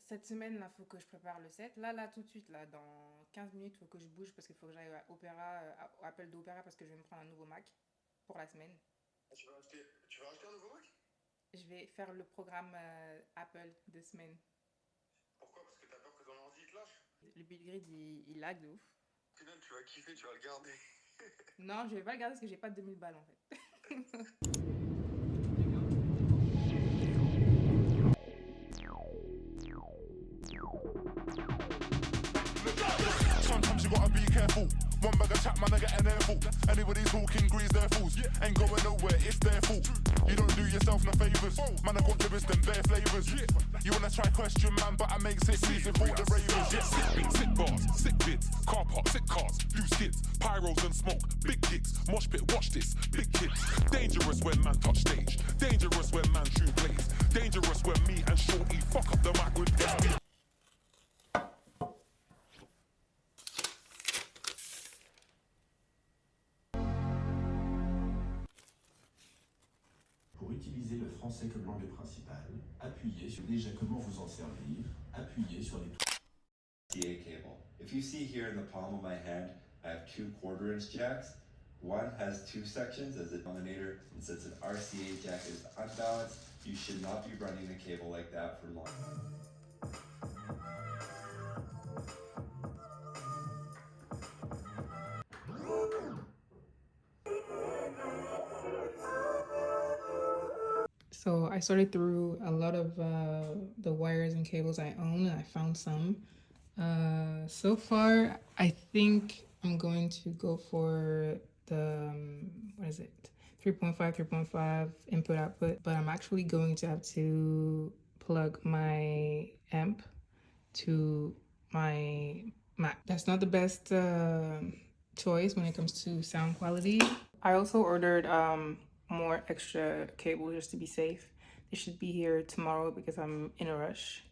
Cette semaine, là, faut que je prépare le set. Là, tout de suite, là, dans 15 minutes, faut que je bouge parce qu'il faut que j'aille à Opéra, à Apple d'Opéra parce que je vais me prendre un nouveau Mac pour la semaine. Tu vas acheter un nouveau Mac? Je vais faire le programme Apple de semaine. Pourquoi? Parce que t'as peur que ton ordi te lâche? Le build grid, il lag de ouf. Au final, tu vas kiffer, tu vas le garder. Non, je vais pas le garder parce que j'ai pas 2000 balles en fait. Sometimes you gotta be careful. One bag of chat, man, I get an airful. Anybody talking grease their fools. Ain't going nowhere, it's their fault. You don't do yourself no favours. Man, I got the wisdom, bare flavours. You wanna try question, man, but I make sick music for the ravers. Yeah, sick beats, sick bars, sick bids, car park, sick cars, loose skids, pyros and smoke, big gigs, mosh pit, watch this, big kids. Dangerous when man touch stage, dangerous when man tune plays, dangerous when me and Shorty fuck up the mic with this. Pour utiliser le français comme langue principale, appuyez sur déjà comment vous en servir, appuyez sur les RCA cable. If you see here in the palm of my hand, I have 2 quarter-inch jacks. One has 2 sections as a denominator, and since an RCA jack is unbalanced, you should not be running a cable like that for long. So I sorted through a lot of the wires and cables I own. I found some. So far, I think I'm going to go for the, what is it? 3.5 input output, but I'm actually going to have to plug my amp to my Mac. That's not the best choice when it comes to sound quality. I also ordered more extra cables just to be safe. They should be here tomorrow because I'm in a rush.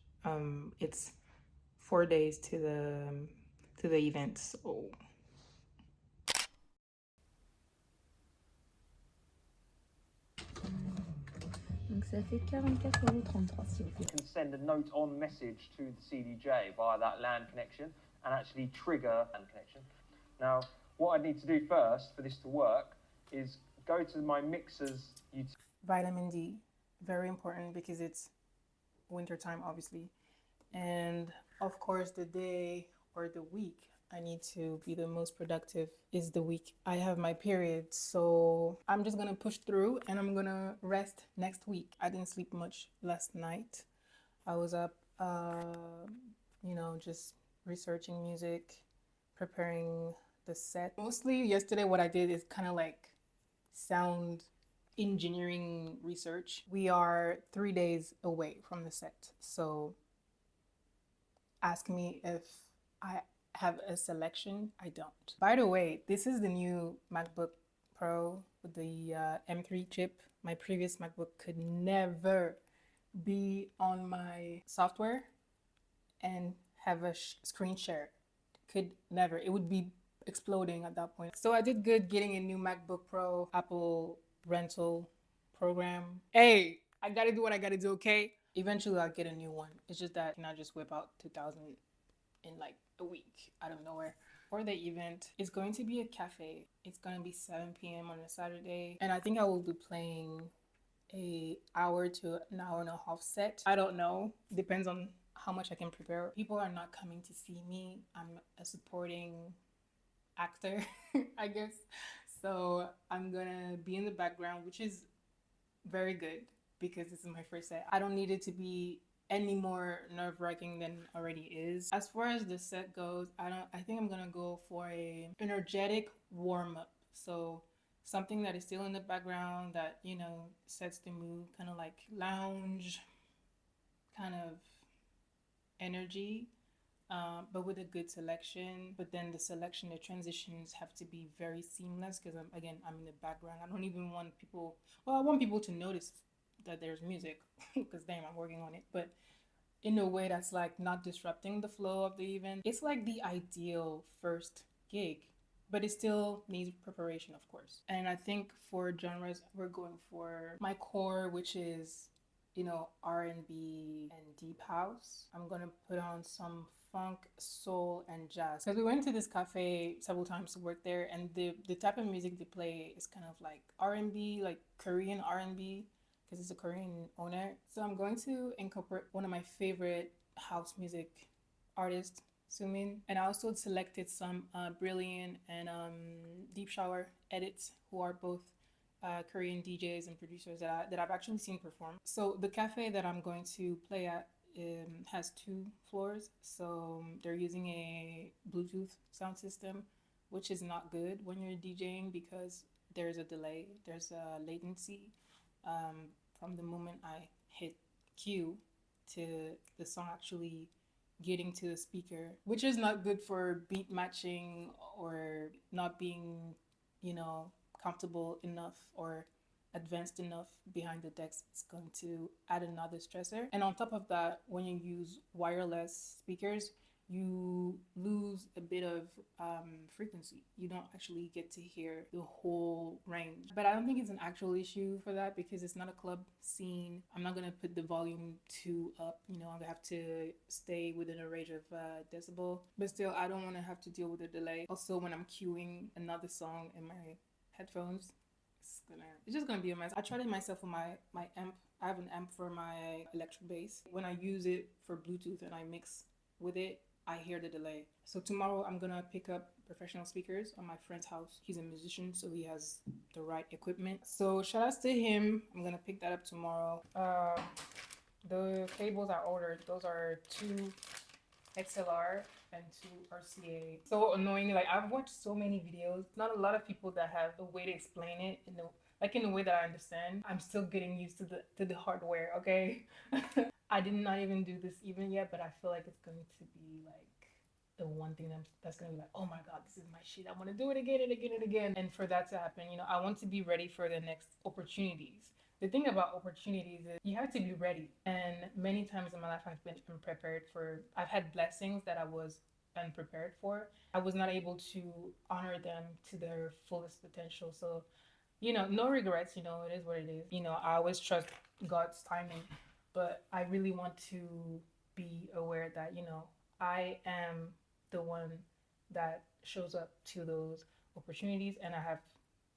It's 4 days to the event, so. Donc ça fait 44,33 s'il vous plaît. You can send a note on message to the CDJ via that LAN connection and actually trigger LAN connection. Now, what I need to do first for this to work is go to my mixer's utility. Vitamin D, very important because it's wintertime, obviously. And of course, the day or the week I need to be the most productive is the week I have my period. So I'm just gonna push through and I'm gonna rest next week. I didn't sleep much last night. I was up, just researching music, preparing the set. Mostly yesterday, what I did is kind of like sound engineering research. We are 3 days away from the set. So ask me if I have a selection. I don't. By the way, this is the new MacBook Pro with the M3 chip. My previous MacBook could never be on my software and have a screen share. Could never. It would be exploding at that point. So I did good getting a new MacBook Pro, Apple rental program. Hey, I gotta do what I gotta do, okay? Eventually I'll get a new one. It's just that I just whip out 2,000 in like a week out of nowhere. For the event, it's going to be a cafe. It's gonna be 7 p.m. on a Saturday. And I think I will be playing an hour to an hour and a half set. I don't know. Depends on how much I can prepare. People are not coming to see me. I'm a supporting actor, I guess. So I'm gonna be in the background, which is very good because this is my first set. I don't need it to be any more nerve-wracking than already is. As far as the set goes, I think I'm gonna go for a energetic warm-up. So something that is still in the background that, sets the mood, kind of like lounge kind of energy, but with a good selection. But then the selection, the transitions have to be very seamless because I'm in the background. I don't even want people, I want people to notice that there's music because damn, I'm working on it, but in a way that's like not disrupting the flow of the event. It's like the ideal first gig, but it still needs preparation, of course. And I think for genres, we're going for my core, which is you know, R&B and deep house. I'm gonna put on some funk, soul, and jazz. Because we went to this cafe several times to work there, and the type of music they play is kind of like R&B, like Korean R&B, because it's a Korean owner. So I'm going to incorporate one of my favorite house music artists, Sumin, and I also selected some Brilliant and Deep Shower edits, who are both Korean DJs and producers that I've actually seen perform. So the cafe that I'm going to play at has 2 floors, so they're using a Bluetooth sound system, which is not good when you're DJing because there's a delay, there's a latency from the moment I hit cue to the song actually getting to the speaker, which is not good for beat matching or not being, you know, comfortable enough or advanced enough behind the decks. It's going to add another stressor. And on top of that, when you use wireless speakers, you lose a bit of frequency. You don't actually get to hear the whole range. But I don't think it's an actual issue for that because it's not a club scene. I'm not gonna put the volume too up. You know, I'm gonna have to stay within a range of decibel. But still, I don't want to have to deal with the delay. Also, when I'm queuing another song in my headphones, it's just gonna be a mess. I tried it myself with my amp. I have an amp for my electric bass. When I use it for Bluetooth and I mix with it, I hear the delay. So tomorrow I'm gonna pick up professional speakers on my friend's house. He's a musician, so he has the right equipment. So shout outs to him. I'm gonna pick that up tomorrow. The cables I ordered, those are 2 XLR and 2 RCA. So annoying. Like, I've watched so many videos. Not a lot of people that have a way to explain it in the way that I understand. I'm still getting used to the hardware, okay? I did not even do this even yet, but I feel like it's going to be like the one thing that's going to be like, oh my God, this is my shit. I want to do it again and again and again. And for that to happen, you know, I want to be ready for the next opportunities. The thing about opportunities is you have to be ready. And many times in my life, I've been unprepared I've had blessings that I was unprepared for. I was not able to honor them to their fullest potential. So, you know, no regrets, you know, it is what it is. You know, I always trust God's timing. But I really want to be aware that, you know, I am the one that shows up to those opportunities and I have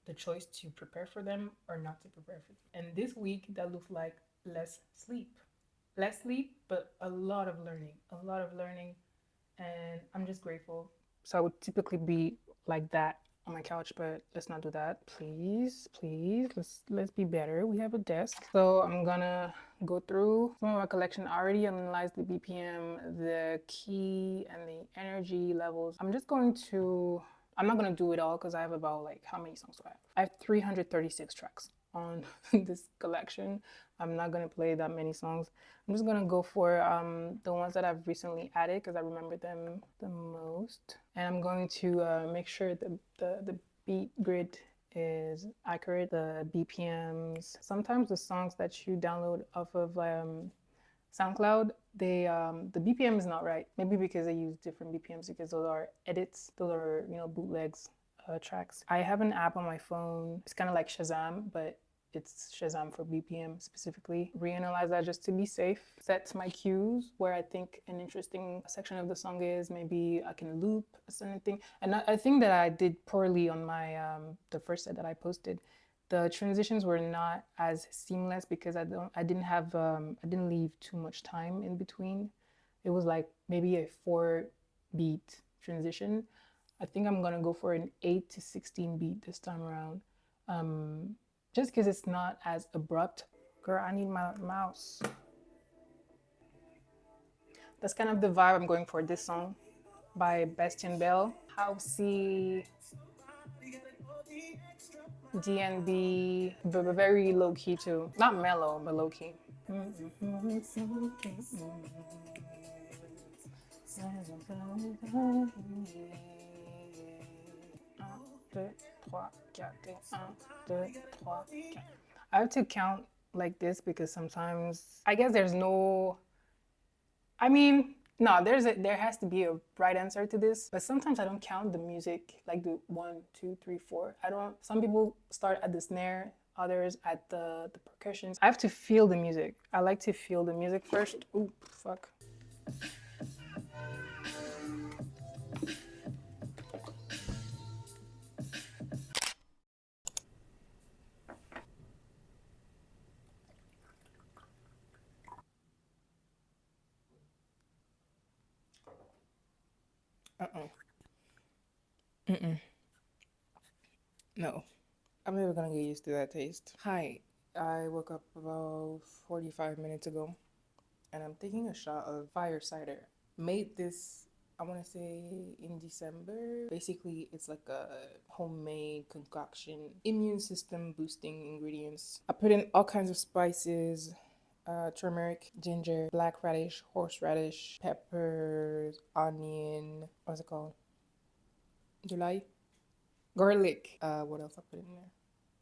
the choice to prepare for them or not to prepare for them. And this week, that looks like less sleep. Less sleep, but a lot of learning. And I'm just grateful. So I would typically be like that on my couch, but let's not do that, please. Let's be better. We have a desk. So I'm gonna go through some of my collection. I already analyzed the BPM, the key, and the energy levels. I'm not gonna do it all because I have about, like, how many songs do I have? I have 336 tracks on this collection. I'm not gonna play that many songs. I'm just gonna go for the ones that I've recently added because I remember them the most. And I'm going to make sure the beat grid is accurate, the BPMs. Sometimes the songs that you download off of SoundCloud, the BPM is not right. Maybe because they use different BPMs because those are edits. Those are, you know, bootlegs tracks. I have an app on my phone. It's kind of like Shazam, but it's Shazam for BPM specifically. Reanalyze that just to be safe. Set my cues where I think an interesting section of the song is. Maybe I can loop a certain thing. And I think that I did poorly on my the first set that I posted. The transitions were not as seamless because I didn't leave too much time in between. It was like maybe a 4-beat transition. I think I'm gonna go for an 8 to 16 beat this time around. Just because it's not as abrupt. Girl, I need my mouse. That's kind of the vibe I'm going for this song by Bastien Bell. Housey, DNB, but very low key too. Not mellow, but low key. I have to count like this because sometimes I guess there's no. I mean, no, there has to be a right answer to this, but sometimes I don't count the music like the 1, 2, 3, 4. I don't. Some people start at the snare. others at the percussions. I have to feel the music. I like to feel the music first. Ooh, fuck. No. I'm never gonna get used to that taste. Hi, I woke up about 45 minutes ago and I'm taking a shot of fire cider. Made this, I want to say in December. Basically, it's like a homemade concoction, immune system boosting ingredients. I put in all kinds of spices, turmeric, ginger, black radish, horseradish, peppers, onion, what's it called? July? Garlic. What else I put in there?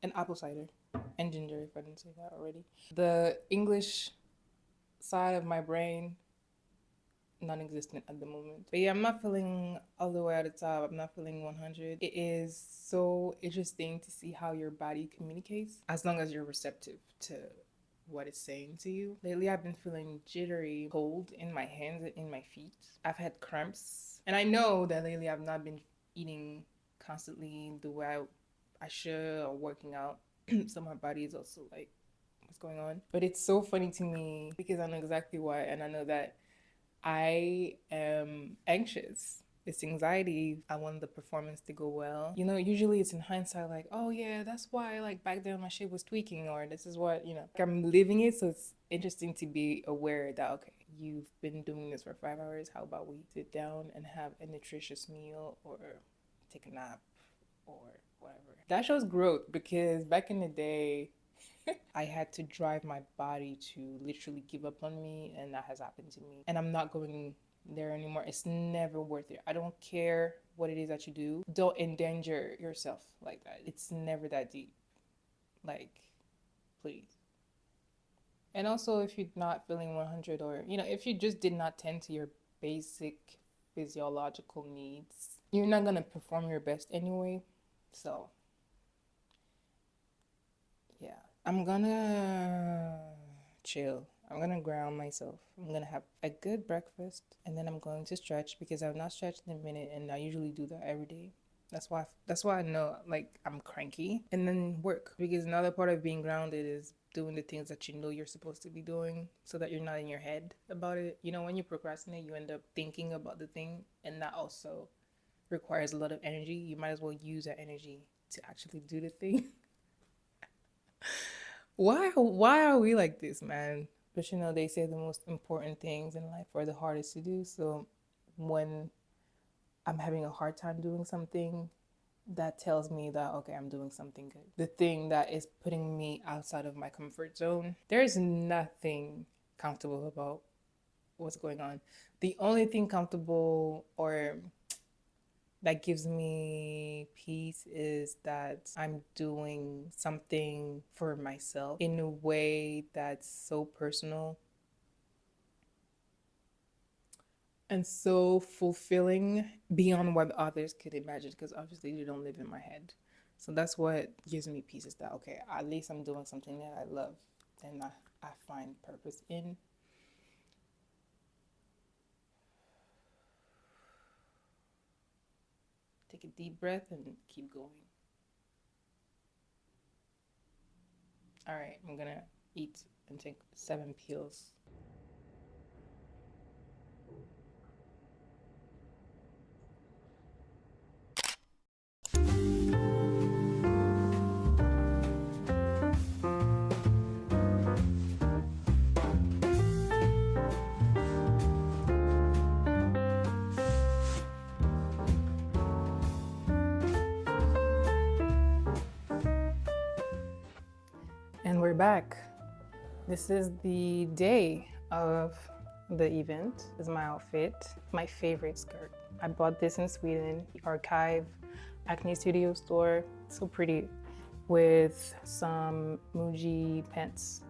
And apple cider and ginger, if I didn't say that already. The English side of my brain, non-existent at the moment. But yeah, I'm not feeling all the way at the top. I'm not feeling 100. It is so interesting to see how your body communicates as long as you're receptive to what it's saying to you. Lately, I've been feeling jittery, cold in my hands and in my feet. I've had cramps. And I know that lately I've not been eating constantly the way I should or working out. So my body is also like, what's going on? But it's so funny to me because I know exactly why, and I know that I am anxious. It's anxiety. I want the performance to go well. You know, usually it's in hindsight like, oh yeah, that's why like back then my shit was tweaking, or this is what, you know, like I'm living it. So it's interesting to be aware that, okay, you've been doing this for 5 hours. How about we sit down and have a nutritious meal or take a nap or whatever. That shows growth because back in the day, I had to drive my body to literally give up on me, and that has happened to me. And I'm not going there anymore. It's never worth it. I don't care what it is that you do. Don't endanger yourself like that. It's never that deep. Like, please. And also, if you're not feeling 100, or, you know, if you just did not tend to your basic physiological needs, you're not gonna perform your best anyway. So, yeah. I'm gonna chill. I'm gonna ground myself. I'm gonna have a good breakfast and then I'm going to stretch because I've not stretched in a minute and I usually do that every day. That's why I know like I'm cranky. And then work, because another part of being grounded is doing the things that you know you're supposed to be doing so that you're not in your head about it. You know, when you procrastinate, you end up thinking about the thing, and that also requires a lot of energy. You might as well use that energy to actually do the thing. Why are we like this, man? But you know, they say the most important things in life are the hardest to do. So when I'm having a hard time doing something, that tells me that, okay, I'm doing something good. The thing that is putting me outside of my comfort zone, there's nothing comfortable about what's going on. The only thing comfortable or that gives me peace is that I'm doing something for myself in a way that's so personal and so fulfilling beyond what others could imagine, because obviously they don't live in my head. So that's what gives me peace, is that, okay, at least I'm doing something that I love and I find purpose in. Take a deep breath and keep going. All right, I'm gonna eat and take 7 pills. And we're back. This is the day of the event. This is my outfit, my favorite skirt. I bought this in Sweden, Archive Acne Studio store. So pretty, with some Muji pants.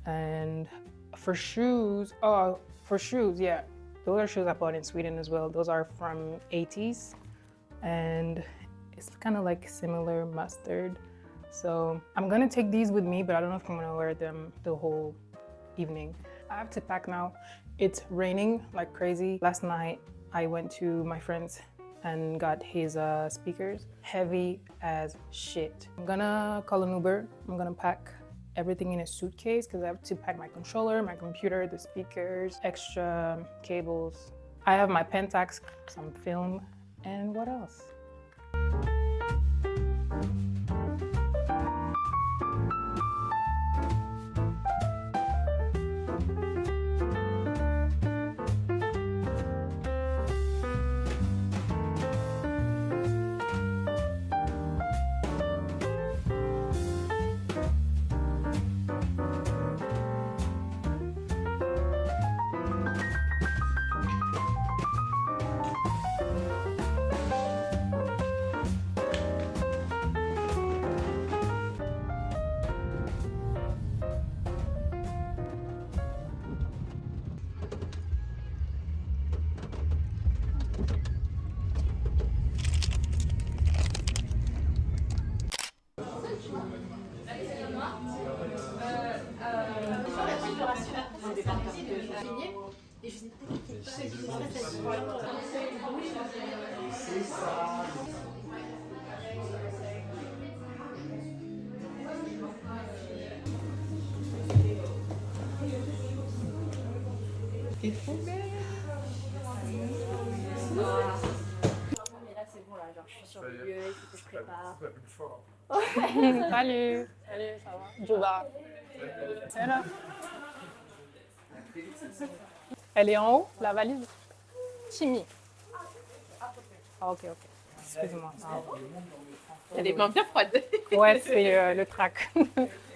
And for shoes, yeah, those are shoes I bought in Sweden as well. Those are from 80s, and it's kind of like similar mustard. So I'm gonna take these with me, but I don't know if I'm gonna wear them the whole evening. I have to pack now. It's raining like crazy. Last night I went to my friend's and got his speakers. Heavy as shit. I'm gonna call an Uber. I'm gonna pack everything in a suitcase because I have to pack my controller, my computer, the speakers, extra cables. I have my Pentax, some film, and what else? C'est trop belle. Mais là, c'est bon, là, genre, je suis sur le lieu, il faut que je prépare. Salut. Salut, ça va? Juba. C'est là. Elle est en haut, la valise? Chimie. Ah, ok, ok. Excuse-moi. Elle est bien froide. Ouais, c'est le track.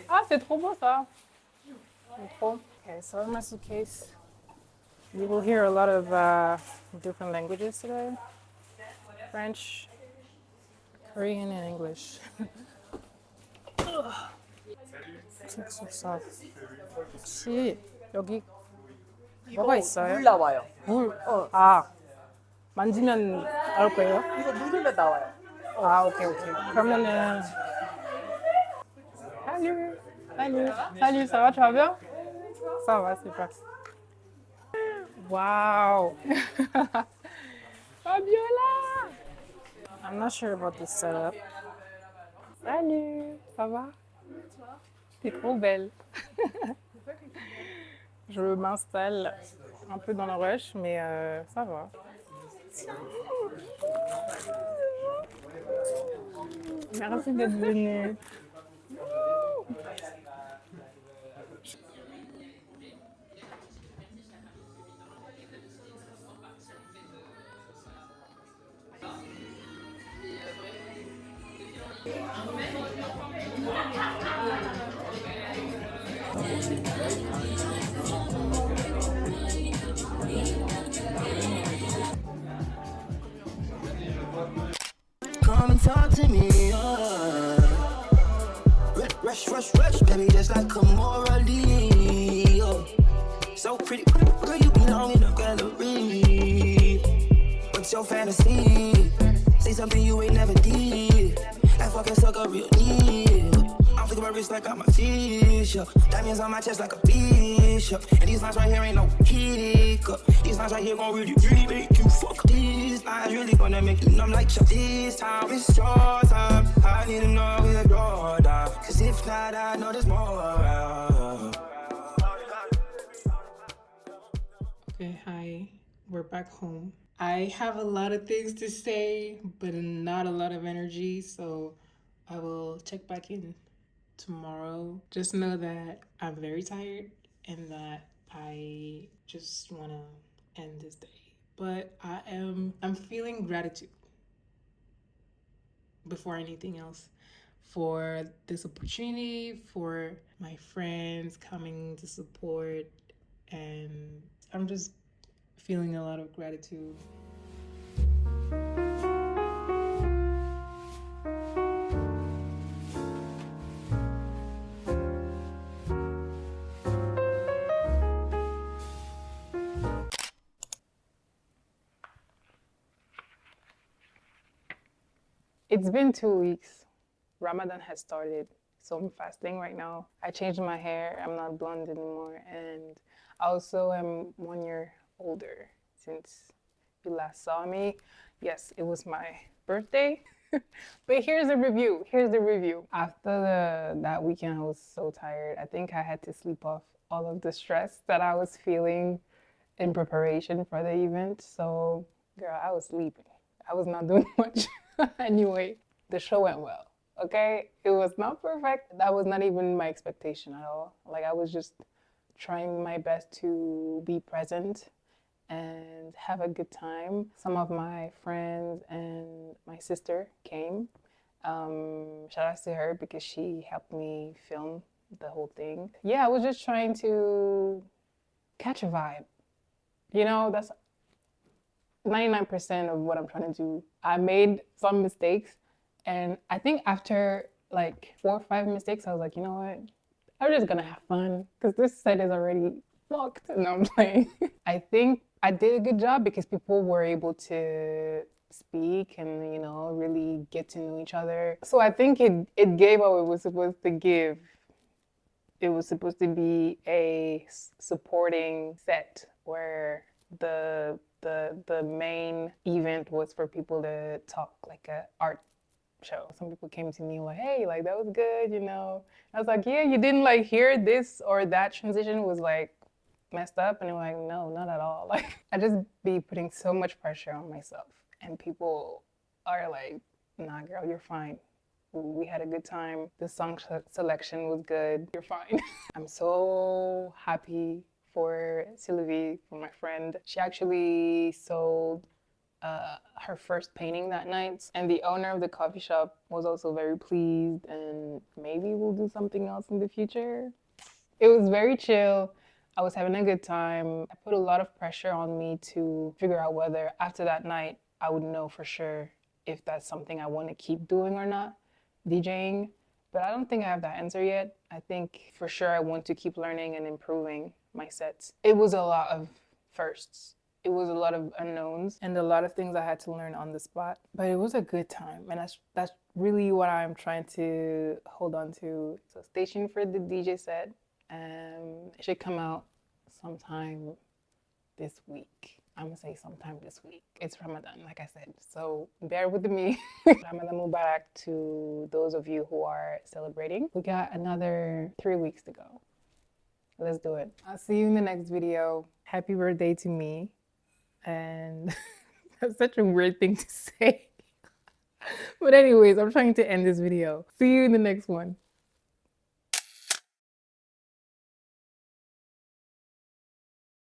Ah, c'est trop beau ça. C'est trop. Okay, so in my suitcase, you will hear a lot of different languages today. French, Korean, and English. 쑥쑥. 혹시 여기 뭐가 있어요? 물 나와요. 물. 아, 만지면 나올 거예요? 이거 누르면 나와요. 아, 오케이, 오케이. 그러면은. Salut. Salut. Salut, ça va, tu vas bien? Ça va, super. Wow. Fabiola! I'm not sure about this setup. Salut, ça va? T'es trop belle. Je m'installe un peu dans le rush, mais ça va. Merci d'être venue. Come and talk to me, rush, rush, rush, baby, just like a morally. So pretty, girl, you belong in a gallery. What's your fantasy? Say something you ain't never did. I fucking suck a real need. I'm flicking my wrist like I'm a fish. Diamonds on my chest like a bishop. And these lines right here ain't no kick up. These lines right here gon' really, really make you fuck. These lines really gonna make you numb like Chuck. This time it's your time. I need to know if you're down. Cause if not, I know there's more around. Okay, hi. We're back home. I have a lot of things to say, but not a lot of energy, so I will check back in tomorrow. Just know that I'm very tired and that I just want to end this day. But I'm feeling gratitude before anything else for this opportunity, for my friends coming to support, and I'm just feeling a lot of gratitude. It's been 2 weeks. Ramadan has started, so I'm fasting right now. I changed my hair. I'm not blonde anymore. And I also am 1 year older since you last saw me. Yes, it was my birthday. But here's the review. Here's the review. After that weekend, I was so tired. I think I had to sleep off all of the stress that I was feeling in preparation for the event. So, girl, I was sleeping. I was not doing much. Anyway, the show went well. Okay, it was not perfect. That was not even my expectation at all. Like, I was just trying my best to be present and have a good time. Some of my friends and my sister came. Shout out to her because she helped me film the whole thing. Yeah, I was just trying to catch a vibe. You know, that's 99% of what I'm trying to do. I made some mistakes, and I think after like 4 or 5 mistakes, I was like, you know what? I'm just gonna have fun because this set is already fucked and I'm playing. I think I did a good job because people were able to speak and, you know, really get to know each other. So I think it gave what it was supposed to give. It was supposed to be a supporting set where the main event was for people to talk, like a art show. Some people came to me like, hey, like that was good, you know. I was like, yeah, you didn't like hear this or that transition was like messed up, and they're like, no, not at all. Like, I just be putting so much pressure on myself, and people are like, nah, girl, you're fine. We had a good time. The song selection was good. You're fine. I'm so happy for Sylvie, for my friend. She actually sold her first painting that night, and the owner of the coffee shop was also very pleased, and maybe we'll do something else in the future. It was very chill. I was having a good time. I put a lot of pressure on me to figure out whether after that night I would know for sure if that's something I want to keep doing or not, DJing. But I don't think I have that answer yet. I think for sure I want to keep learning and improving my sets. It was a lot of firsts. It was a lot of unknowns and a lot of things I had to learn on the spot. But it was a good time, and that's really what I'm trying to hold on to. So stay tuned for the DJ set. It should come out sometime this week. I'm gonna say sometime this week. It's Ramadan, like I said, so bear with me. Ramadan Mubarak to those of you who are celebrating. We got another 3 weeks to go. Let's do it. I'll see you in the next video. Happy birthday to me. And that's such a weird thing to say. But anyways, I'm trying to end this video. See you in the next one.